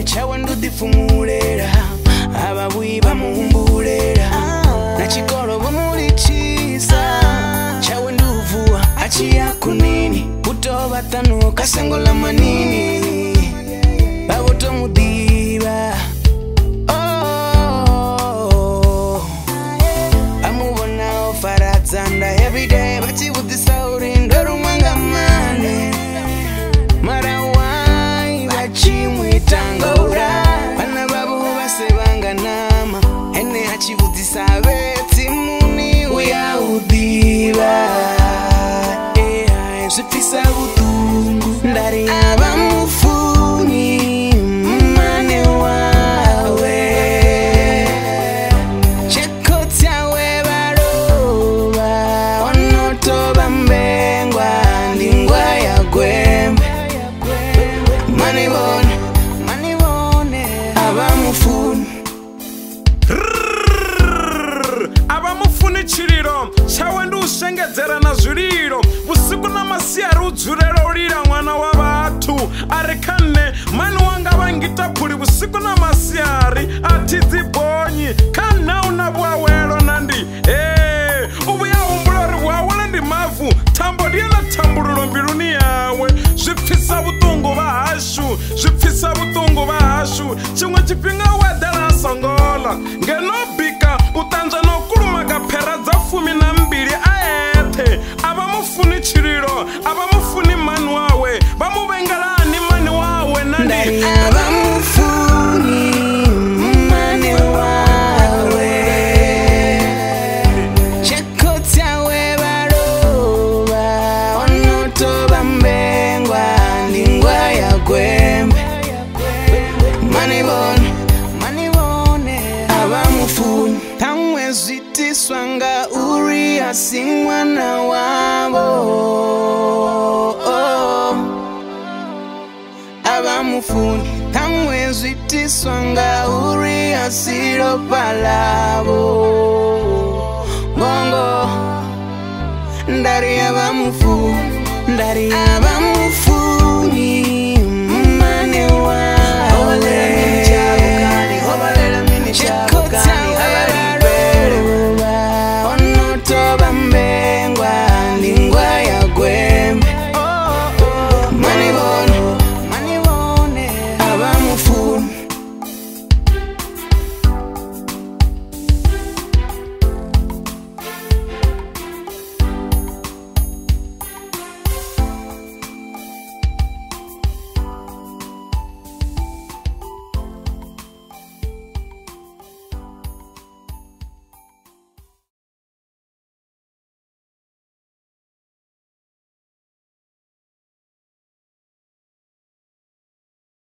chawe ndudifumulera ababwi bamumbulera nachikolo bamulichisa chawe nduvuwa achiya kunini kutoba tanu kasengola manini baboto mudiba amubona ofaratsanda everyday bachi with the sauri ndoru mangamane marawai bachi mwitangaura bana babu basebanga nama ene hachi with the sabe timuni uya udiba zipfisa butungu ndari abamufuni mane wawe chekotya we baroba onotoba mbengwa ndingwa ya gwembe manibone abamufuni abamufuni chiriro chawe ndushengedzera na zviriro busiku namasiari udzurero urira mwana wavatu arekane mani wanga vangita puri busiku namasiari atidzibonyi kana una bwawelo nandi ubuya umbulori bwawela ndi mavu tambo ndiena tambululo mbiluni yawe zvipfisa butungu vahashu zvipfisa butungu vahashu chimwe chipinga wedela songola ngenobika utanzwa nokuluma kaphera dza 12 aete abamufuni chiriro abamufuni mani wawe bamubengelani mani wawe nandi abamufuni mani wawe chekotya we baroba onotoba mbengwa ndingwa ya gwembe manibone abamufuni tamwe zvitiswanga uri asi mwana wavo abamufuni tamwe zvitiswanga uri asi ropa lavo bongo ndari abamufuni ndari abamufuni